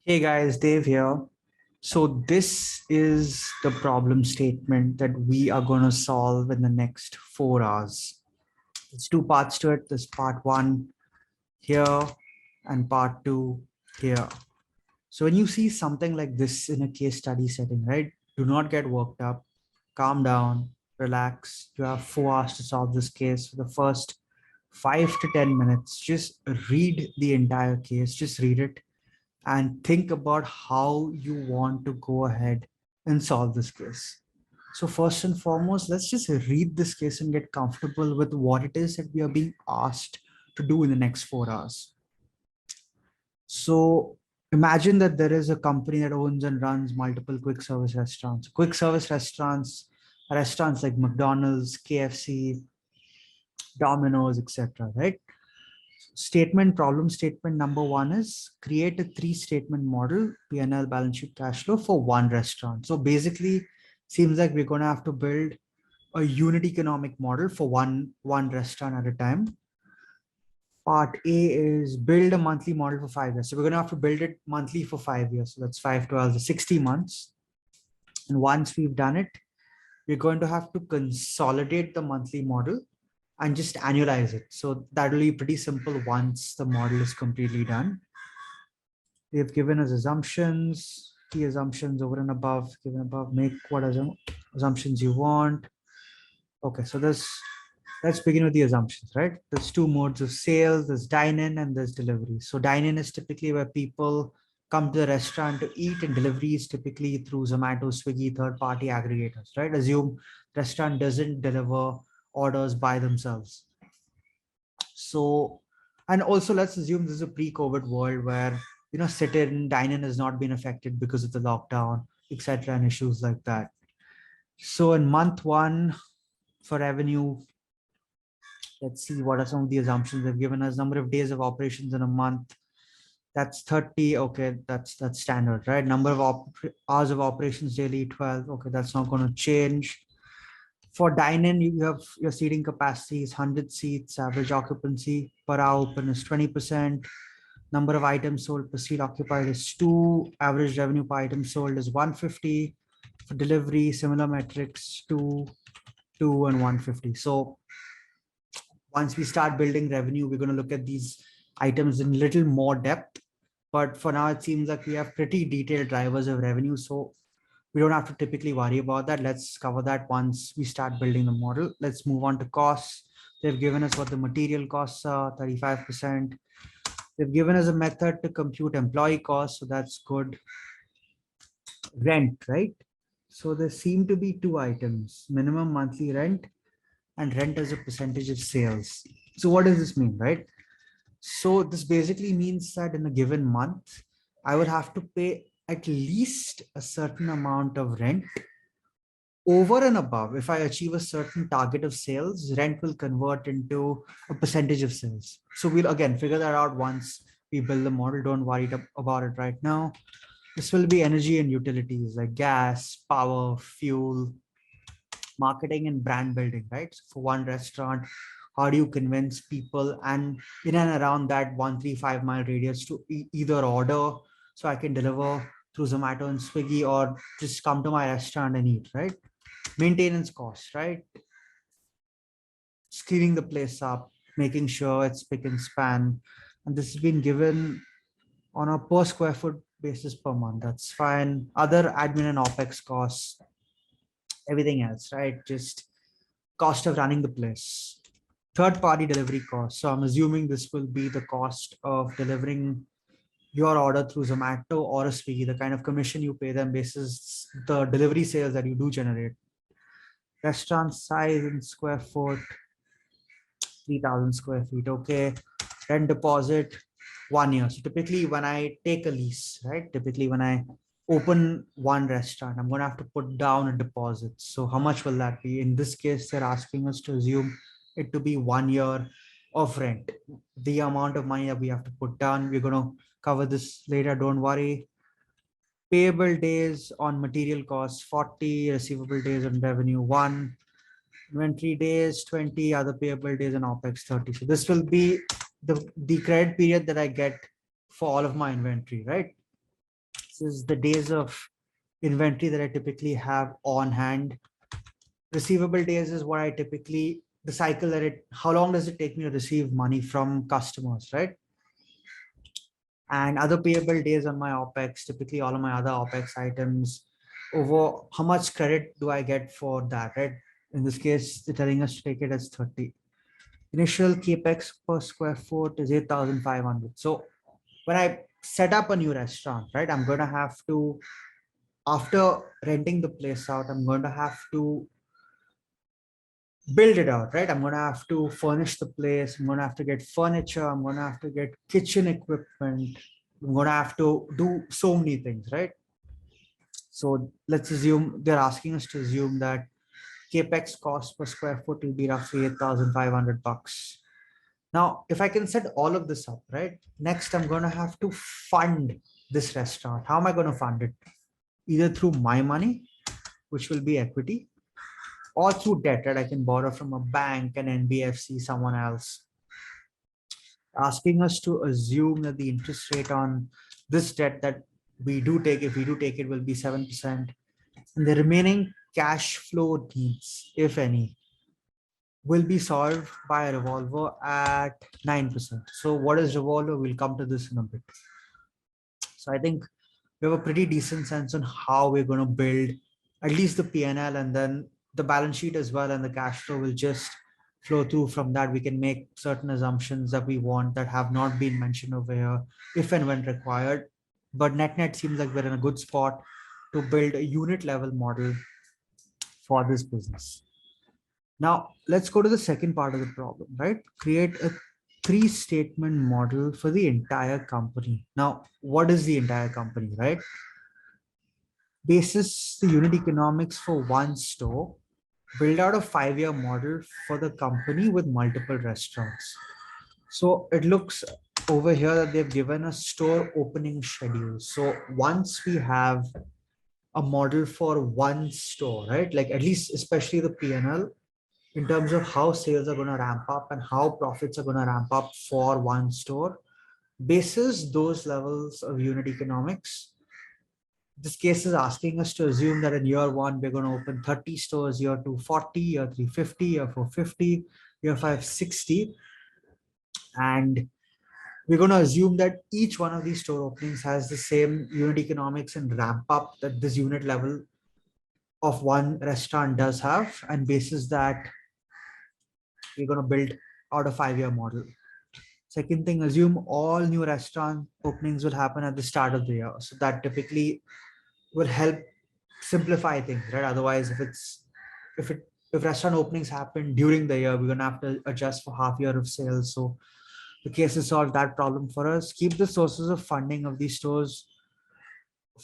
Hey guys, Dave here. So this is the problem statement that we are going to solve in the next 4 hours. There's two parts to it. There's part one here and part two here. So when you see something like this in a case study setting, right? Do not get worked up, calm down, relax. You have 4 hours to solve this case. For the first 5 to 10 minutes, just read the entire case, just read it and think about how you want to go ahead and solve this case. So first and foremost, let's just read this case and get comfortable with what it is that we are being asked to do in the next 4 hours. So imagine that there is a company that owns and runs multiple quick service restaurants. Quick service restaurants, restaurants like McDonald's, KFC, Domino's, etc. Right? Problem statement number one is create a three-statement model, P&L, balance sheet, cash flow for one restaurant. So basically, seems like we're going to have to build a unit economic model for one restaurant at a time. Part A is build a monthly model for 5 years. So we're going to have to build it monthly for 5 years. So that's 5, 12, 60 months. And once we've done it, we're going to have to consolidate the monthly model and just annualize it. So that will be pretty simple once the model is completely done. They've given us assumptions, key assumptions over and above, given above, make what assumptions you want. Okay, so let's begin with the assumptions, right? There's two modes of sales, there's dine-in and there's delivery. So dine-in is typically where people come to the restaurant to eat, and delivery is typically through Zomato, Swiggy, third-party aggregators, right? Assume restaurant doesn't deliver orders by themselves. So, and also let's assume this is a pre-COVID world where, sit-in, dine-in has not been affected because of the lockdown, etc., and issues like that. So in month one for revenue, let's see what are some of the assumptions they've given us. Number of days of operations in a month, that's 30. Okay, that's standard, right? Number of hours of operations daily, 12. Okay, that's not going to change. For dine-in, you have your seating capacity is 100 seats, average occupancy per hour open is 20%. Number of items sold per seat occupied is 2. Average revenue per item sold is 150. For delivery, similar metrics, 2, 2, and 150. So once we start building revenue, we're going to look at these items in little more depth. But for now, it seems like we have pretty detailed drivers of revenue. So we don't have to typically worry about that. Let's cover that once we start building the model. Let's move on to costs. They've given us what the material costs are, 35%. They've given us a method to compute employee costs, so that's good. Rent, right? So there seem to be two items, minimum monthly rent and rent as a percentage of sales. So what does this mean, right? So this basically means that in a given month, I would have to pay at least a certain amount of rent. Over and above, if I achieve a certain target of sales, rent will convert into a percentage of sales. So we'll again figure that out once we build the model. Don't worry about it right now. This will be energy and utilities like gas, power, fuel, marketing and brand building, right? So for one restaurant, how do you convince people and in and around that 135-mile radius to either order so I can deliver through Zomato and Swiggy, or just come to my restaurant and eat, right? Maintenance costs, right? Just cleaning the place up, making sure it's spick and span. And this has been given on a per square foot basis per month. That's fine. Other admin and OPEX costs, everything else, right? Just cost of running the place. Third party delivery costs. So I'm assuming this will be the cost of delivering your order through Zomato or a Swiggy, the kind of commission you pay them basis the delivery sales that you do generate. Restaurant size in square foot, 3,000 square feet. Okay. Rent deposit, 1 year. So typically when I take a lease, right? Typically when I open one restaurant, I'm going to have to put down a deposit. So how much will that be? In this case, they're asking us to assume it to be 1 year of rent. The amount of money that we have to put down, we're going to cover this later. Don't worry. Payable days on material costs, 40, receivable days on revenue, 1, inventory days, 20, other payable days and OPEX, 30. So this will be the credit period that I get for all of my inventory, right? This is the days of inventory that I typically have on hand. Receivable days is what I typically, the cycle that how long does it take me to receive money from customers, right? And other payable days on my OPEX, typically all of my other OPEX items, over how much credit do I get for that, right? In this case, they're telling us to take it as 30. Initial capex per square foot is 8,500. So when I set up a new restaurant, right, I'm going to have to, after renting the place out, I'm going to have to build it out, right? I'm going to have to furnish the place. I'm going to have to get furniture. I'm going to have to get kitchen equipment. I'm going to have to do so many things, right? So let's assume they're asking us to assume that capex cost per square foot will be roughly 8,500 bucks. Now, if I can set all of this up, right? Next, I'm going to have to fund this restaurant. How am I going to fund it? Either through my money, which will be equity, or through debt, right? I can borrow from a bank, an NBFC, someone else. Asking us to assume that the interest rate on this debt that we do take, if we do take it, will be 7%. And the remaining cash flow needs, if any, will be solved by a revolver at 9%. So what is revolver? We'll come to this in a bit. So I think we have a pretty decent sense on how we're going to build at least the P&L, and then the balance sheet as well, and the cash flow will just flow through from that. We can make certain assumptions that we want that have not been mentioned over here if and when required. But net seems like we're in a good spot to build a unit level model for this business. Now, let's go to the second part of the problem, right? Create a three statement model for the entire company. Now, what is the entire company, right? Basis the unit economics for one store, build out a 5-year model for the company with multiple restaurants. So it looks over here that they've given a store opening schedule. So once we have a model for one store, right? Like at least, especially the P&L, in terms of how sales are going to ramp up and how profits are going to ramp up for one store, basis those levels of unit economics. This case is asking us to assume that in year 1, we're going to open 30 stores, year 2, 40, year 3, 50, year 4, 50, year 5, 60. And we're going to assume that each one of these store openings has the same unit economics and ramp up that this unit level of one restaurant does have. And basis that, we're going to build out a 5-year model. Second thing, assume all new restaurant openings will happen at the start of the year. So that typically will help simplify things, right? Otherwise, if restaurant openings happen during the year, we're going to have to adjust for half year of sales. So the case is solved that problem for us. Keep the sources of funding of these stores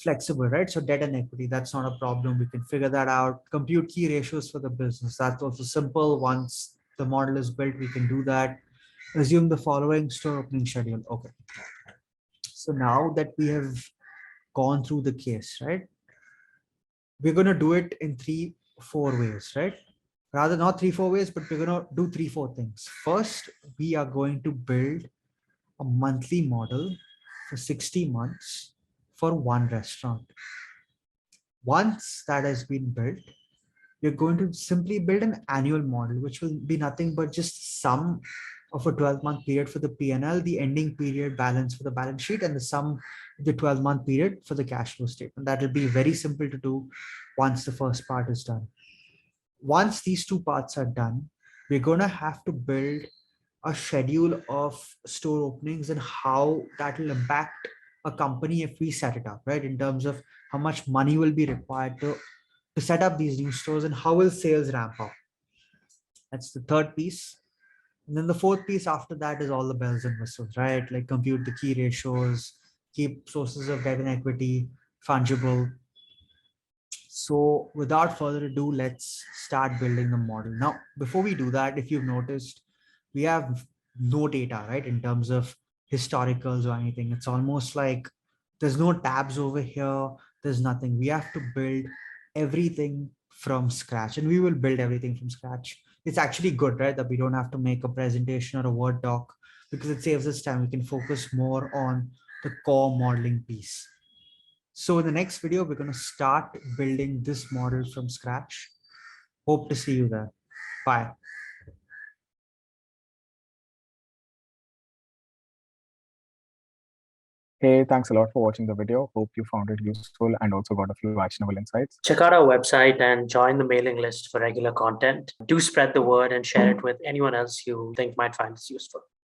flexible, right? So debt and equity, that's not a problem. We can figure that out. Compute key ratios for the business. That's also simple. Once the model is built, we can do that. Assume the following store opening schedule. Okay. So now that we have gone through the case, right? We're going to do it in 3-4 ways, right? Rather not 3-4 ways, but we're going to do 3-4 things. First, we are going to build a monthly model for 60 months for one restaurant. Once that has been built, we're going to simply build an annual model, which will be nothing but just sum of a 12-month period for the P&L, the ending period balance for the balance sheet, and the sum of the 12-month period for the cash flow statement. That will be very simple to do once the first part is done. Once these two parts are done, we're going to have to build a schedule of store openings and how that will impact a company if we set it up, right? In terms of how much money will be required to set up these new stores and how will sales ramp up. That's the third piece. And then the fourth piece after that is all the bells and whistles, right? Like compute the key ratios, keep sources of debt and equity fungible. So without further ado, let's start building the model. Now, before we do that, if you've noticed, we have no data, right? In terms of historicals or anything. It's almost like there's no tabs over here. There's nothing. We have to build everything from scratch, and we will build everything from scratch. It's actually good, right? That we don't have to make a presentation or a Word doc because it saves us time. We can focus more on the core modeling piece. So in the next video, we're going to start building this model from scratch. Hope to see you there. Bye. Hey, thanks a lot for watching the video. Hope you found it useful and also got a few actionable insights. Check out our website and join the mailing list for regular content. Do spread the word and share it with anyone else you think might find this useful.